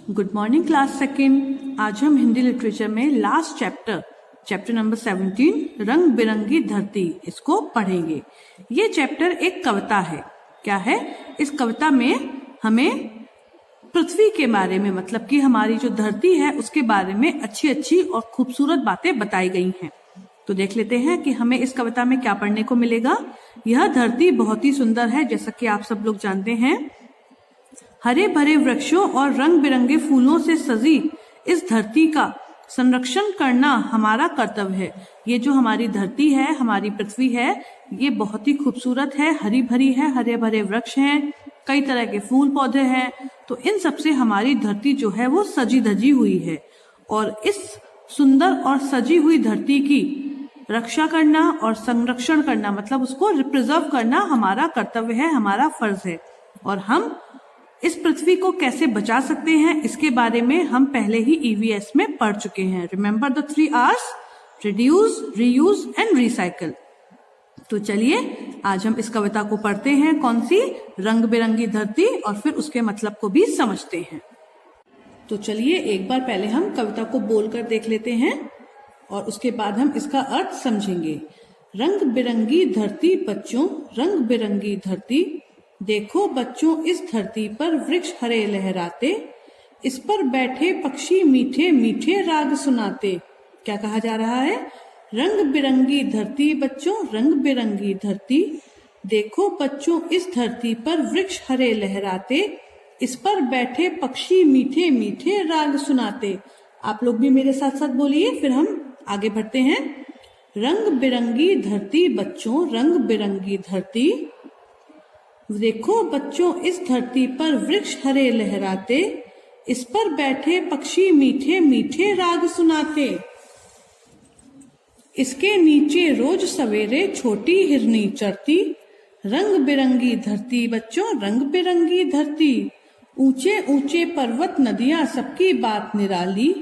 Good morning class second. आज हम Hindi literature में लास्ट चैप्टर नंबर 17 रंग बिरंगी धरती इसको पढ़ेंगे। ये चैप्टर एक कविता है। क्या है? इस कविता में हमें पृथ्वी के बारे में, मतलब कि हमारी जो धरती है उसके बारे में अच्छी अच्छी और खूबसूरत बातें बताई गई हैं। तो देख लेते हैं कि हमें इस कविता में क्या पढ़ने को मिलेगा। यह धरती बहुत ही सुंदर है, जैसा कि आप सब लोग जानते हैं। हरे भरे वृक्षों और रंग बिरंगे फूलों से सजी इस धरती का संरक्षण करना हमारा कर्तव्य है। ये जो हमारी धरती है, हमारी पृथ्वी है, ये बहुत ही खूबसूरत है, हरी भरी है, हरे भरे वृक्ष हैं, कई तरह के फूल पौधे हैं। तो इन सब से हमारी धरती जो है वो सजी धजी हुई है, और इस सुंदर और सजी हुई धरती की रक्षा करना और संरक्षण करना, मतलब उसको प्रिजर्व करना हमारा कर्तव्य है, हमारा फर्ज है। और हम इस पृथ्वी को कैसे बचा सकते हैं इसके बारे में हम पहले ही ईवीएस में पढ़ चुके हैं। Remember the 3 R's: reduce, reuse and recycle. तो चलिए आज हम इस कविता को पढ़ते हैं। कौन सी? रंग बिरंगी धरती, और फिर उसके मतलब को भी समझते हैं। तो चलिए एक बार पहले हम कविता को बोलकर देख लेते हैं और उसके बाद हम इसका अर्थ समझेंगे। रंग बिरंगी धरती बच्चों, रंग बिरंगी धरती, देखो बच्चों इस धरती पर वृक्ष हरे लहराते, इस पर बैठे पक्षी मीठे मीठे राग सुनाते। क्या कहा जा रहा है? रंग बिरंगी धरती बच्चों, रंग बिरंगी धरती, देखो बच्चों इस धरती पर वृक्ष हरे लहराते, इस पर बैठे पक्षी मीठे मीठे राग सुनाते। आप लोग भी मेरे साथ साथ बोलिए, फिर हम आगे बढ़ते हैं। रंग बिरंगी धरती बच्चों, रंग बिरंगी धरती, देखो बच्चों इस धरती पर वृक्ष हरे लहराते, इस पर बैठे पक्षी मीठे मीठे राग सुनाते। इसके नीचे रोज सवेरे छोटी हिरनी चरती, रंग बिरंगी धरती बच्चों, रंग बिरंगी धरती, ऊंचे ऊंचे पर्वत नदियां सबकी बात निराली,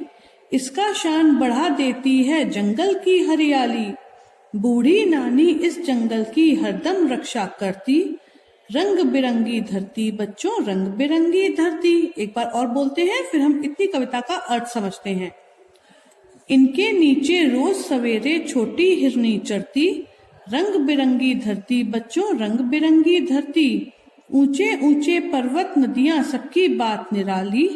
इसका शान बढ़ा देती है जंगल की हरियाली, बूढ़ी नानी इस जंगल की हरदम रक्षा करती, रंग बिरंगी धरती बच्चों, रंग बिरंगी धरती। एक बार और बोलते हैं, फिर हम इतनी कविता का अर्थ समझते हैं। इनके नीचे रोज सवेरे छोटी हिरनी चरती, रंग बिरंगी धरती बच्चों, रंग बिरंगी धरती, ऊंचे ऊंचे पर्वत नदियां सबकी बात निराली,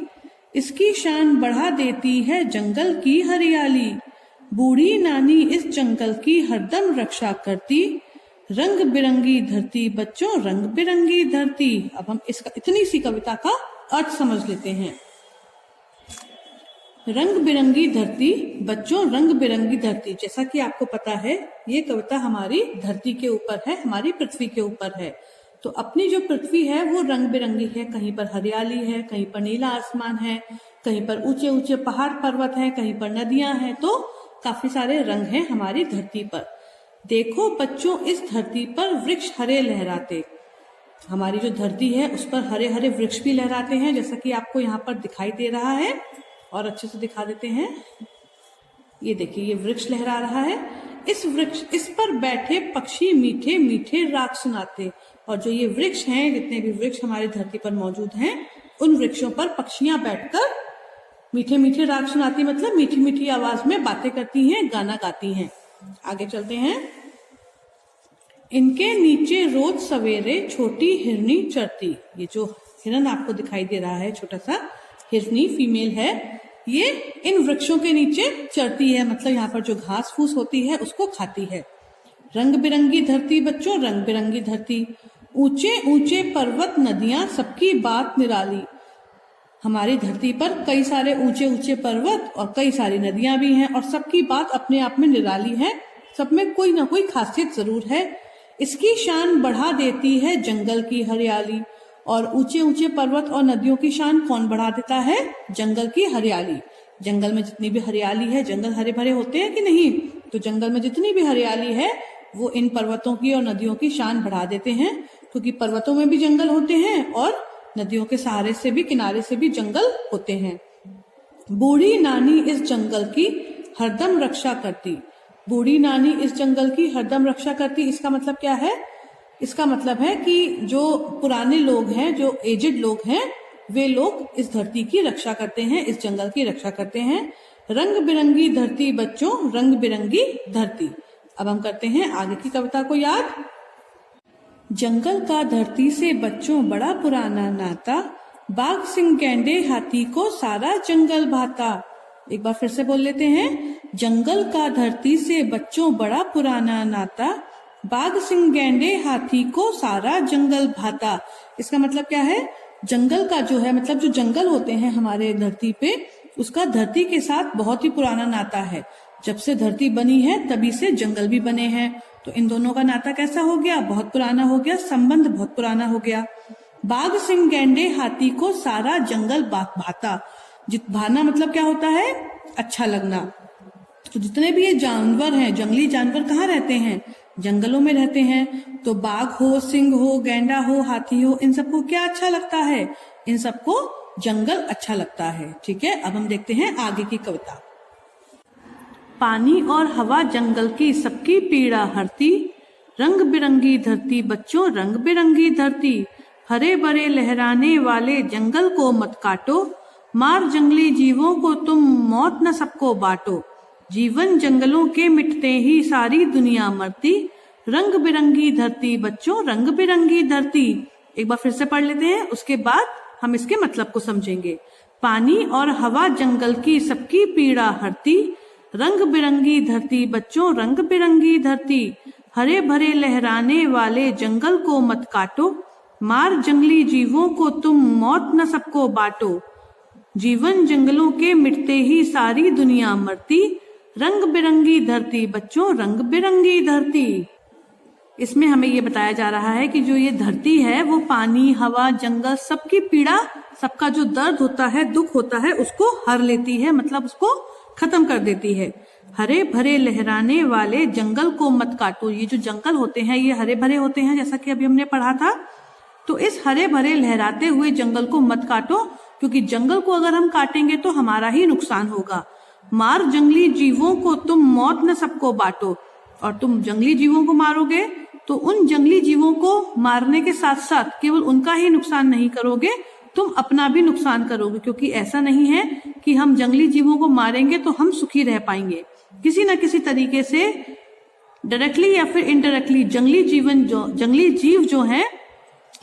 इसकी शान बढ़ा देती है जंगल की हरियाली, बूढ़ी नानी इस जंगल की हरदम रक्षा करती, रंग बिरंगी धरती बच्चों, रंग बिरंगी धरती। अब हम इसका इतनी सी कविता का अर्थ समझ लेते हैं। रंग बिरंगी धरती बच्चों, रंग बिरंगी धरती, जैसा कि आपको पता है ये कविता हमारी धरती के ऊपर है, हमारी पृथ्वी के ऊपर है। तो अपनी जो पृथ्वी है वो रंग बिरंगी है, कहीं पर हरियाली है, कहीं पर नीला आसमान है, कहीं पर ऊंचे ऊंचे पहाड़ पर्वत है, कहीं पर नदियां हैं। तो काफी सारे रंग हैं हमारी धरती पर। देखो बच्चों इस धरती पर वृक्ष हरे लहराते, हमारी जो धरती है उस पर हरे हरे वृक्ष भी लहराते हैं, जैसा कि आपको यहाँ पर दिखाई दे रहा है। और अच्छे से दिखा देते हैं। ये देखिए, ये वृक्ष लहरा रहा है। इस पर बैठे पक्षी मीठे मीठे राग सुनाते। और जो ये वृक्ष हैं, जितने भी वृक्ष हमारी धरती पर मौजूद हैं, उन वृक्षों पर पक्षियां बैठकर मीठे मीठे राग सुनाती, मतलब मीठी मीठी आवाज में बातें करती हैं, गाना गाती हैं। आगे चलते हैं। इनके नीचे रोज सवेरे छोटी हिरनी चरती, ये जो हिरन आपको दिखाई दे रहा है, छोटा सा हिरनी फीमेल है, ये इन वृक्षों के नीचे चरती है, मतलब यहाँ पर जो घास फूस होती है उसको खाती है। रंग बिरंगी धरती बच्चों, रंग बिरंगी धरती, ऊंचे ऊंचे पर्वत नदियां सबकी बात निराली, हमारी धरती पर कई सारे ऊंचे ऊंचे पर्वत और कई सारी नदियां भी हैं, और सबकी बात अपने आप में निराली है, सब में कोई ना कोई खासियत जरूर है। इसकी शान बढ़ा देती है जंगल की हरियाली, और ऊंचे ऊंचे पर्वत और नदियों की शान कौन बढ़ा देता है? जंगल की हरियाली। जंगल में जितनी भी हरियाली है, जंगल हरे भरे होते हैं कि नहीं? तो जंगल में जितनी भी हरियाली है वो इन पर्वतों की और नदियों की शान बढ़ा देते हैं, क्योंकि पर्वतों में भी जंगल होते हैं और नदियों के सहारे से भी, किनारे से भी जंगल होते हैं। बूढ़ी नानी इस जंगल की हरदम रक्षा करती, बूढ़ी नानी इस जंगल की हरदम रक्षा करती। इसका मतलब क्या है? इसका मतलब है कि जो पुराने लोग हैं, जो एजेड लोग हैं, वे लोग इस धरती की रक्षा करते हैं, इस जंगल की रक्षा करते हैं। रंग बिरंगी धरती बच्चों, रंग बिरंगी धरती। अब हम करते हैं आगे की कविता को याद। जंगल का धरती से बच्चों बड़ा पुराना नाता, बाघ सिंह गैंडे हाथी को सारा जंगल भाता। एक बार फिर से बोल लेते हैं। जंगल का धरती से बच्चों बड़ा पुराना नाता, बाघ सिंह गैंडे हाथी को सारा जंगल भाता। इसका मतलब क्या है? जंगल का जो है मतलब जो जंगल होते हैं हमारे धरती पे, उसका धरती के साथ बहुत ही पुराना नाता है। जब से धरती बनी है तभी से जंगल भी बने हैं। तो इन दोनों का नाता कैसा हो गया? बहुत पुराना हो गया, संबंध बहुत पुराना हो गया। बाघ सिंह गैंडे हाथी को सारा जंगल भाता। भाना मतलब क्या होता है? अच्छा लगना। तो जितने भी ये जानवर हैं, जंगली जानवर कहाँ रहते हैं? जंगलों में रहते हैं। तो बाघ हो, सिंह हो, गैंडा हो, हाथी हो, इन सबको क्या अच्छा लगता है? इन सबको जंगल अच्छा लगता है। ठीक है, अब हम देखते हैं आगे की कविता। पानी और हवा जंगल की सबकी पीड़ा हरती, रंग बिरंगी धरती बच्चों रंग बिरंगी धरती। हरे भरे लहराने वाले जंगल को मत काटो, मार जंगली जीवों को तुम मौत न सबको बांटो। जीवन जंगलों के मिटते ही सारी दुनिया मरती, रंग बिरंगी धरती बच्चों रंग बिरंगी धरती। एक बार फिर से पढ़ लेते हैं, उसके बाद हम इसके मतलब को समझेंगे। पानी और हवा जंगल की सबकी पीड़ा हरती, रंग बिरंगी धरती बच्चों रंग बिरंगी धरती। हरे भरे लहराने वाले जंगल को मत काटो, मार जंगली जीवों को तुम मौत न सबको बांटो। जीवन जंगलों के मिटते ही सारी दुनिया मरती, रंग बिरंगी धरती बच्चों रंग बिरंगी धरती। इसमें हमें ये बताया जा रहा है कि जो ये धरती है वो पानी, हवा, जंगल सबकी पीड़ा, सबका जो दर्द होता है, दुख होता है, उसको हर लेती है, मतलब उसको खत्म कर देती है। हरे भरे लहराने वाले जंगल को मत काटो। ये जो जंगल होते हैं ये हरे भरे होते हैं, जैसा कि अभी हमने पढ़ा था। तो इस हरे भरे लहराते हुए जंगल को मत काटो, क्योंकि जंगल को अगर हम काटेंगे तो हमारा ही नुकसान होगा। मार जंगली जीवों को तुम मौत न सबको बांटो। और तुम जंगली जीवों को मारोगे तो उन जंगली जीवों को मारने के साथ साथ केवल उनका ही नुकसान नहीं करोगे, तुम अपना भी नुकसान करोगे। क्योंकि ऐसा नहीं है कि हम जंगली जीवों को मारेंगे तो हम सुखी रह पाएंगे। किसी न किसी तरीके से डायरेक्टली या फिर इनडायरेक्टली जंगली जीव जो हैं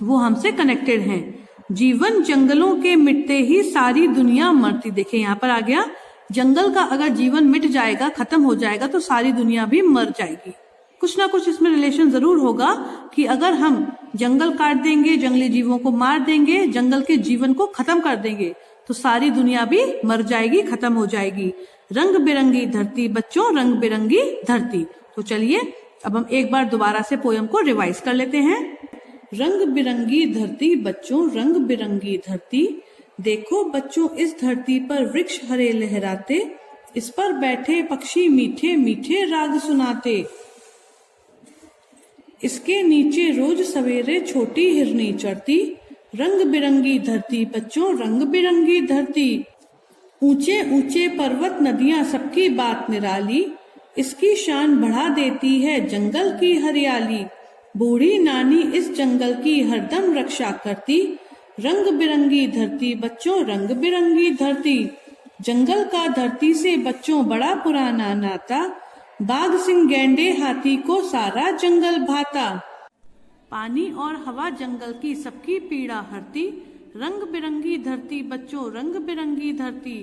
वो हमसे कनेक्टेड हैं। जीवन जंगलों के मिटते ही सारी दुनिया मरती। देखिए यहाँ पर आ गया, जंगल का अगर जीवन मिट जाएगा, खत्म हो जाएगा तो सारी दुनिया भी मर जाएगी। कुछ ना कुछ इसमें रिलेशन जरूर होगा कि अगर हम जंगल काट देंगे, जंगली जीवों को मार देंगे, जंगल के जीवन को खत्म कर देंगे तो सारी दुनिया भी मर जाएगी, खत्म हो जाएगी। रंग बिरंगी धरती बच्चों रंग बिरंगी धरती। तो चलिए अब हम एक बार दोबारा से पोयम को रिवाइज कर लेते हैं। रंग बिरंगी धरती बच्चों रंग बिरंगी धरती, देखो बच्चों इस धरती पर वृक्ष हरे लहराते, इस पर बैठे पक्षी मीठे मीठे राग सुनाते। इसके नीचे रोज सवेरे छोटी हिरनी चढ़ती, रंग बिरंगी धरती बच्चों रंग बिरंगी धरती। ऊंचे ऊंचे पर्वत नदियां सबकी बात निराली, इसकी शान बढ़ा देती है जंगल की हरियाली। बूढ़ी नानी इस जंगल की हरदम रक्षा करती, रंग बिरंगी धरती बच्चों रंग बिरंगी धरती। जंगल का धरती से बच्चों बड़ा पुराना नाता, बाघ सिंह गैंडे हाथी को सारा जंगल भाता। पानी और हवा जंगल की सबकी पीड़ा हरती, रंग बिरंगी धरती बच्चों रंग बिरंगी धरती।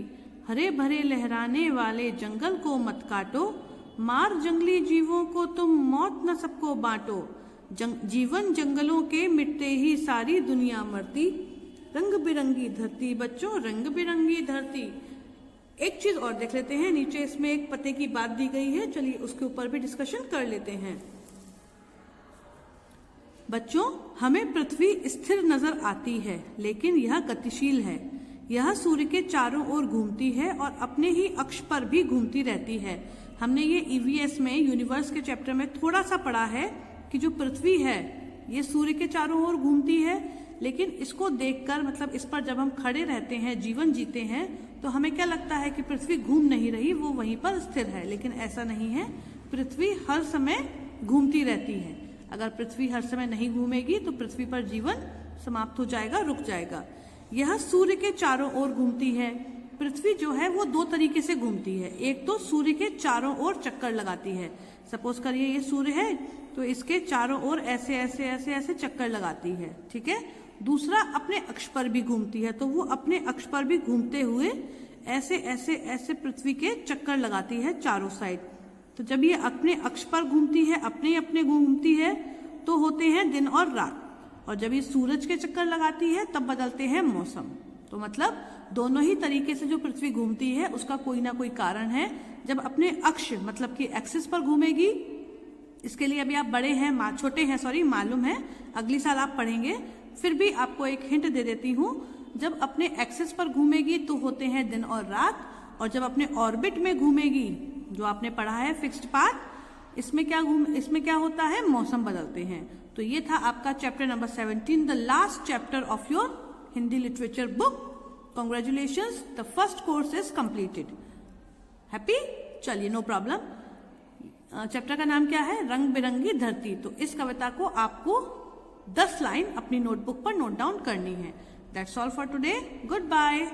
हरे भरे लहराने वाले जंगल को मत काटो, मार जंगली जीवों को तुम मौत न सबको बांटो। जीवन जंगलों के मिटते ही सारी दुनिया मरती, रंग बिरंगी धरती बच्चों रंग बिरंगी धरती। एक चीज और देख लेते हैं, नीचे इसमें एक पते की बात दी गई है, चलिए उसके ऊपर भी डिस्कशन कर लेते हैं। बच्चों, हमें पृथ्वी स्थिर नजर आती है लेकिन यह गतिशील है। यह सूर्य के चारों ओर घूमती है और अपने ही अक्ष पर भी घूमती रहती है। हमने ये ईवीएस में यूनिवर्स के चैप्टर में थोड़ा सा पढ़ा है कि जो पृथ्वी है ये सूर्य के चारों ओर घूमती है, लेकिन इसको देखकर मतलब इस पर जब हम खड़े रहते हैं, जीवन जीते हैं, तो हमें क्या लगता है कि पृथ्वी घूम नहीं रही, वो वहीं पर स्थिर है। लेकिन ऐसा नहीं है, पृथ्वी हर समय घूमती रहती है। अगर पृथ्वी हर समय नहीं घूमेगी तो पृथ्वी पर जीवन समाप्त हो जाएगा, रुक जाएगा। यह सूर्य के चारों ओर घूमती है। पृथ्वी जो है वो दो तरीके से घूमती है। एक तो सूर्य के चारों ओर चक्कर लगाती है। सपोज करिए ये सूर्य है तो इसके चारों ओर ऐसे ऐसे ऐसे ऐसे चक्कर लगाती है, ठीक है। दूसरा अपने अक्ष पर भी घूमती है, तो वो अपने अक्ष पर भी घूमते हुए ऐसे ऐसे ऐसे पृथ्वी के चक्कर लगाती है चारों साइड। तो जब ये अपने अक्ष पर घूमती है, अपने अपने घूमती है, तो होते हैं दिन और रात। और जब ये सूरज के चक्कर लगाती है तब बदलते हैं मौसम। तो मतलब दोनों ही तरीके से जो पृथ्वी घूमती है उसका कोई ना कोई कारण है। जब अपने अक्ष मतलब कि एक्सिस पर घूमेगी, इसके लिए अभी आप बड़े हैं, छोटे हैं सॉरी, मालूम है, अगली साल आप पढ़ेंगे। फिर भी आपको एक हिंट दे देती हूँ, जब अपने एक्सिस पर घूमेगी तो होते हैं दिन और रात, और जब अपने ऑर्बिट में घूमेगी, जो आपने पढ़ा है फिक्स्ड पाथ, इसमें क्या होता है, मौसम बदलते हैं। तो ये था आपका chapter number 17, the last chapter of your Hindi literature book. Congratulations, the first course is completed. Happy? चलिए, नो प्रॉब्लम। चैप्टर का नाम क्या है, रंग बिरंगी धरती। तो इस कविता को आपको 10 लाइन अपनी नोटबुक पर नोट डाउन करनी है। That's all for today. Good bye.